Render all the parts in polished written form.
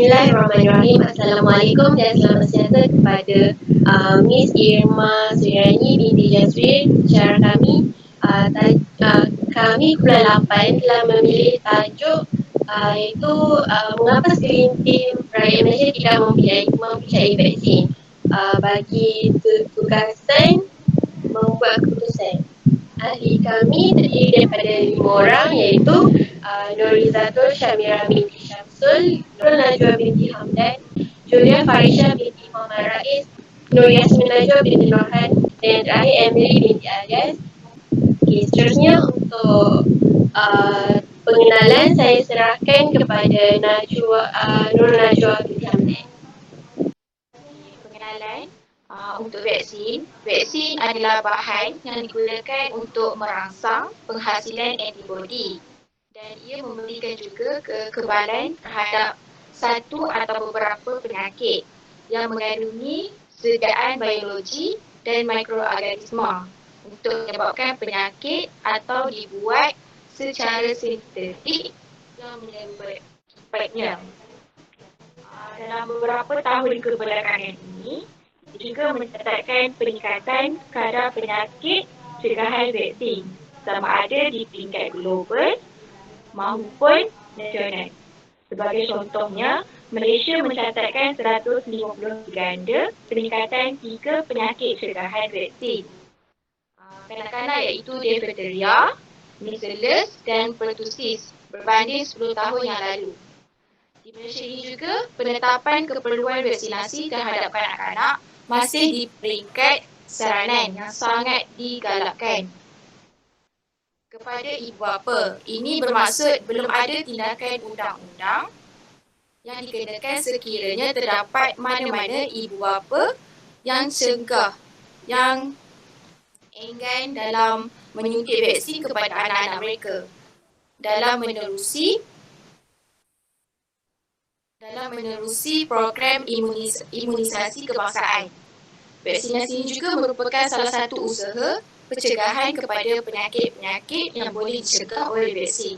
Bismillahirrahmanirrahim. Assalamualaikum dan selamat sejahtera kepada Miss Irma Suriani binti Jazrin. Cara kami, kami Kumpulan 8 telah memilih tajuk iaitu mengapa segelintir rakyat Malaysia tidak mempercayai vaksin. Bagi tugasan membuat keputusan. Ahli kami terdiri daripada 5 orang iaitu Nurizatul Syamira binti Syamsul, Nur Najwa binti Hamdan, Julia Farisha binti Muhammad Rais, Nur Yasmin Najwa binti Nurhan, dan terakhir Emily binti Alias. Okay, seterusnya untuk pengenalan saya serahkan kepada Nur Najwa binti Hamdan. Pengenalan untuk vaksin. Vaksin adalah bahan yang digunakan untuk merangsang penghasilan antibodi dan ia memberikan juga kekebalan terhadap satu atau beberapa penyakit yang mengandungi sedaan biologi dan mikroorganisma untuk menyebabkan penyakit atau dibuat secara sintetik yang menyebabkannya. Dalam beberapa tahun kebelakangan ini, juga mencatatkan peningkatan kadar penyakit cegahan vaksin sama ada di peringkat global maupun nasional. Sebagai contohnya, Malaysia mencatatkan 150 ganda peningkatan 3 penyakit cegahan vaksin. Kanak-kanak iaitu difteria, measles dan pertussis berbanding 10 tahun yang lalu. Di Malaysia ini juga, penetapan keperluan vaksinasi terhadap kanak-kanak masih di peringkat saranan yang sangat digalakkan. Kepada ibu bapa, ini bermaksud belum ada tindakan undang-undang yang dikenakan sekiranya terdapat mana-mana ibu bapa yang cegah, yang enggan dalam menyuntik vaksin kepada anak-anak mereka dalam menerusi program imunisasi kebangsaan. Vaksinasi ini juga merupakan salah satu usaha pencegahan kepada penyakit-penyakit yang boleh dicegah oleh vaksin.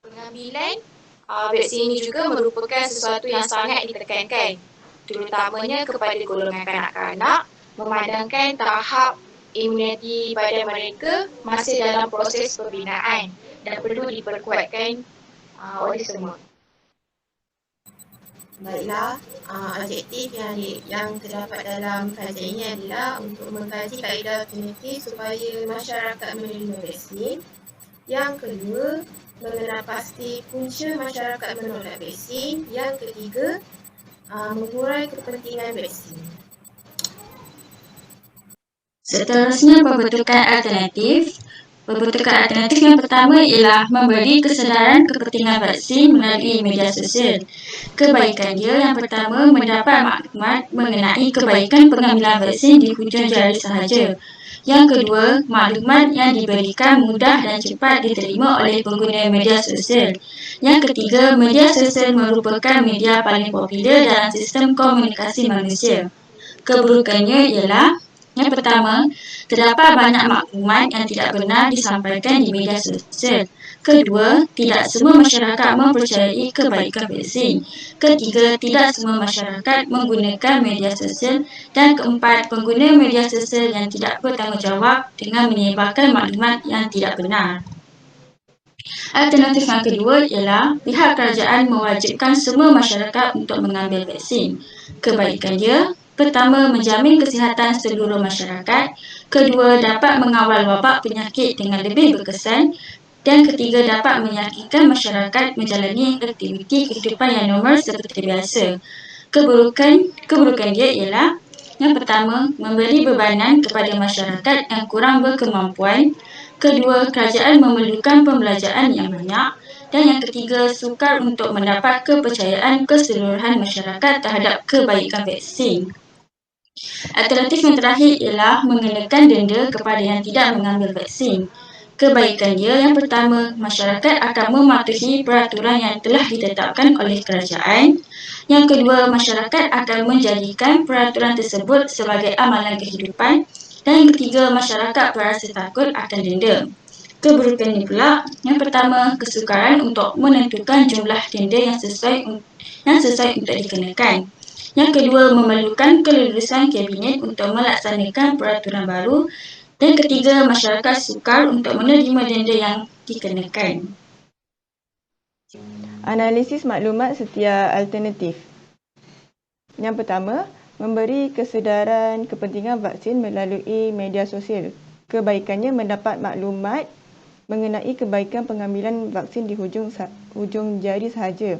Pengambilan vaksin ini juga merupakan sesuatu yang sangat ditekankan, terutamanya kepada golongan kanak-kanak, memandangkan tahap imuniti badan mereka masih dalam proses pembinaan dan perlu diperkuatkan oleh semua. Baiklah, objektif yang terdapat dalam kajian ini adalah untuk mengkaji kaedah klinis supaya masyarakat menerima vaksin. Yang kedua, mengenal pasti punca masyarakat menolak vaksin. Yang ketiga, mengurai kepentingan vaksin. Seterusnya, pembentukan alternatif. Pembentukan alternatif yang pertama ialah memberi kesedaran kepentingan vaksin melalui media sosial. Kebaikan dia yang pertama, mendapat maklumat mengenai kebaikan pengambilan vaksin di hujung jari sahaja. Yang kedua, maklumat yang diberikan mudah dan cepat diterima oleh pengguna media sosial. Yang ketiga, media sosial merupakan media paling popular dalam sistem komunikasi manusia. Keburukannya ialah yang pertama, terdapat banyak maklumat yang tidak benar disampaikan di media sosial. Kedua, tidak semua masyarakat mempercayai kebaikan vaksin. Ketiga, tidak semua masyarakat menggunakan media sosial. Dan keempat, pengguna media sosial yang tidak bertanggungjawab dengan menyebarkan maklumat yang tidak benar. Alternatif yang kedua ialah pihak kerajaan mewajibkan semua masyarakat untuk mengambil vaksin. Kebaikan dia, pertama, menjamin kesihatan seluruh masyarakat. Kedua, dapat mengawal wabak penyakit dengan lebih berkesan. Dan ketiga, dapat meyakinkan masyarakat menjalani aktiviti kehidupan yang normal seperti biasa. Keburukan dia ialah yang pertama, memberi bebanan kepada masyarakat yang kurang berkemampuan. Kedua, kerajaan memerlukan pembelajaran yang banyak. Dan yang ketiga, sukar untuk mendapat kepercayaan keseluruhan masyarakat terhadap kebaikan vaksin. Alternatif yang terakhir ialah mengenakan denda kepada yang tidak mengambil vaksin. Kebaikan dia yang pertama, masyarakat akan mematuhi peraturan yang telah ditetapkan oleh kerajaan. Yang kedua, masyarakat akan menjadikan peraturan tersebut sebagai amalan kehidupan. Dan yang ketiga, masyarakat berasa takut akan denda. Keburukannya pula, yang pertama, kesukaran untuk menentukan jumlah denda yang sesuai untuk dikenakan. Yang kedua, memerlukan kelulusan kabinet untuk melaksanakan peraturan baru. Dan ketiga, masyarakat sukar untuk menerima denda yang dikenakan. Analisis maklumat setia alternatif. Yang pertama, memberi kesedaran kepentingan vaksin melalui media sosial. Kebaikannya mendapat maklumat mengenai kebaikan pengambilan vaksin di hujung jari sahaja.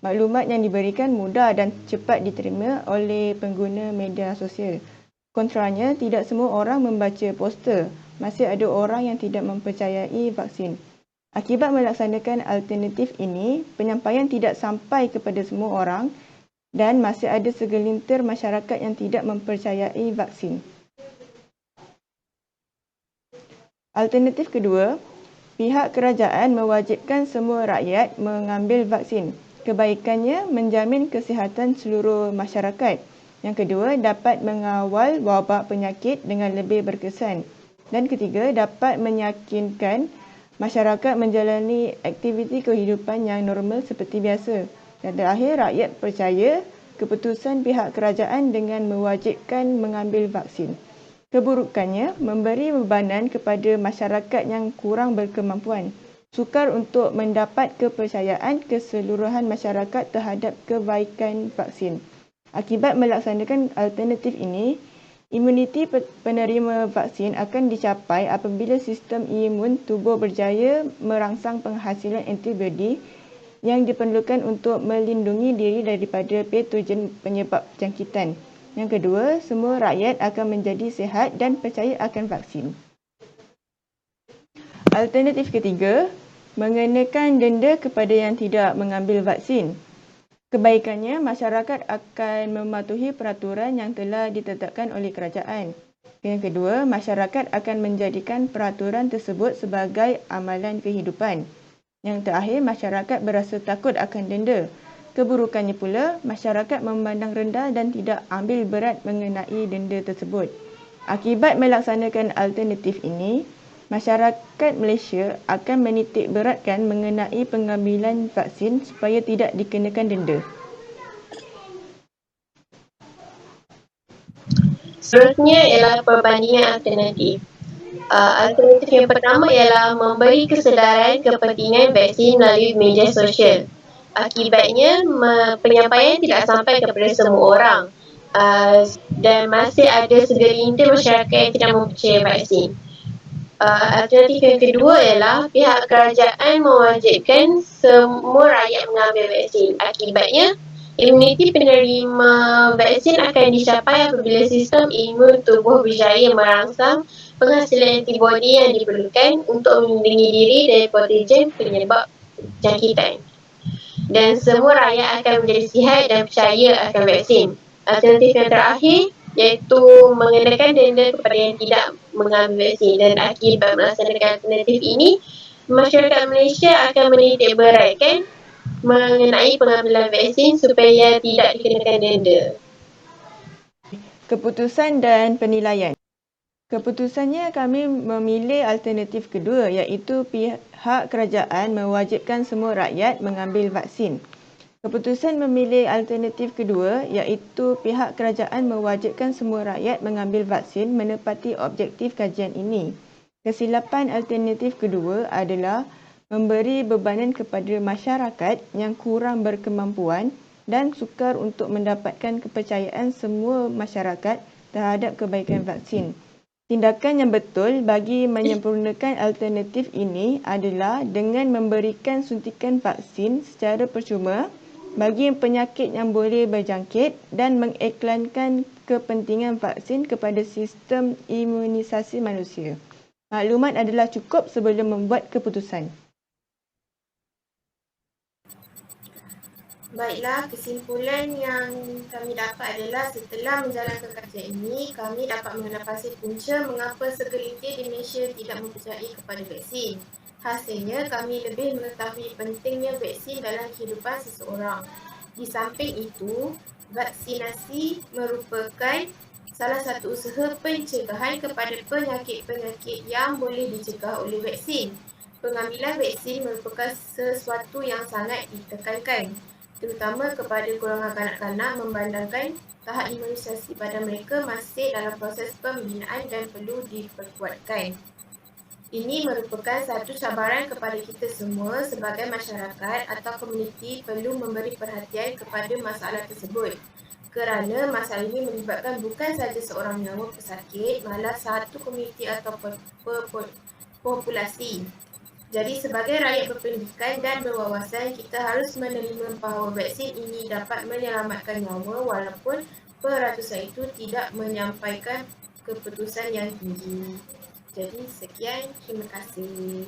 Maklumat yang diberikan mudah dan cepat diterima oleh pengguna media sosial. Kontranya, tidak semua orang membaca poster. Masih ada orang yang tidak mempercayai vaksin. Akibat melaksanakan alternatif ini, penyampaian tidak sampai kepada semua orang dan masih ada segelintir masyarakat yang tidak mempercayai vaksin. Alternatif kedua, pihak kerajaan mewajibkan semua rakyat mengambil vaksin. Kebaikannya menjamin kesihatan seluruh masyarakat. Yang kedua, dapat mengawal wabak penyakit dengan lebih berkesan. Dan ketiga, dapat meyakinkan masyarakat menjalani aktiviti kehidupan yang normal seperti biasa. Dan terakhir, rakyat percaya keputusan pihak kerajaan dengan mewajibkan mengambil vaksin. Keburukannya, memberi bebanan kepada masyarakat yang kurang berkemampuan. Sukar untuk mendapat kepercayaan keseluruhan masyarakat terhadap kebaikan vaksin. Akibat melaksanakan alternatif ini, imuniti penerima vaksin akan dicapai apabila sistem imun tubuh berjaya merangsang penghasilan antibodi yang diperlukan untuk melindungi diri daripada patogen penyebab jangkitan. Yang kedua, semua rakyat akan menjadi sihat dan percaya akan vaksin. Alternatif ketiga, mengenakan denda kepada yang tidak mengambil vaksin. Kebaikannya, masyarakat akan mematuhi peraturan yang telah ditetapkan oleh kerajaan. Yang kedua, masyarakat akan menjadikan peraturan tersebut sebagai amalan kehidupan. Yang terakhir, masyarakat berasa takut akan denda. Keburukannya pula, masyarakat memandang rendah dan tidak ambil berat mengenai denda tersebut. Akibat melaksanakan alternatif ini, masyarakat Malaysia akan menitik beratkan mengenai pengambilan vaksin supaya tidak dikenakan denda. Seterusnya ialah perbandingan alternatif. Alternatif yang pertama ialah memberi kesedaran kepentingan vaksin melalui media sosial. Akibatnya, penyampaian tidak sampai kepada semua orang dan masih ada segelintir masyarakat yang tidak mempercayai vaksin. Alternatif yang kedua ialah pihak kerajaan mewajibkan semua rakyat mengambil vaksin. Akibatnya, imuniti penerima vaksin akan dicapai apabila sistem imun tubuh berjaya merangsang penghasilan antibodi yang diperlukan untuk melindungi diri dari patogen penyebab jangkitan. Dan semua rakyat akan menjadi sihat dan percaya akan vaksin. Alternatif yang terakhir iaitu mengenakan denda kepada yang tidak mengambil vaksin. Dan akibat melaksanakan alternatif ini, masyarakat Malaysia akan menitik beratkan mengenai pengambilan vaksin supaya tidak dikenakan denda. Keputusan dan penilaian. Keputusannya, kami memilih alternatif kedua iaitu pihak kerajaan mewajibkan semua rakyat mengambil vaksin. Keputusan memilih alternatif kedua iaitu pihak kerajaan mewajibkan semua rakyat mengambil vaksin menepati objektif kajian ini. Kesilapan alternatif kedua adalah memberi bebanan kepada masyarakat yang kurang berkemampuan dan sukar untuk mendapatkan kepercayaan semua masyarakat terhadap kebaikan vaksin. Tindakan yang betul bagi menyempurnakan alternatif ini adalah dengan memberikan suntikan vaksin secara percuma bagi penyakit yang boleh berjangkit dan mengiklankan kepentingan vaksin kepada sistem imunisasi manusia. Maklumat adalah cukup sebelum membuat keputusan. Baiklah, kesimpulan yang kami dapat adalah setelah menjalankan kajian ini, kami dapat mengenal pasti punca mengapa segelintir di Malaysia tidak mempercayai kepada vaksin. Hasilnya, kami lebih mengetahui pentingnya vaksin dalam kehidupan seseorang. Di samping itu, vaksinasi merupakan salah satu usaha pencegahan kepada penyakit-penyakit yang boleh dicegah oleh vaksin. Pengambilan vaksin merupakan sesuatu yang sangat ditekankan, terutama kepada golongan kanak-kanak memandangkan tahap imunisasi pada mereka masih dalam proses pembinaan dan perlu diperkuatkan. Ini merupakan satu cabaran kepada kita semua sebagai masyarakat atau komuniti perlu memberi perhatian kepada masalah tersebut. Kerana masalah ini melibatkan bukan sahaja seorang nyawa pesakit, malah satu komuniti atau populasi. Jadi sebagai rakyat berpendidikan dan berwawasan, kita harus menerima bahawa vaksin ini dapat menyelamatkan nyawa walaupun peratusan itu tidak menyampaikan keputusan yang tinggi. Jadi sekian, terima kasih.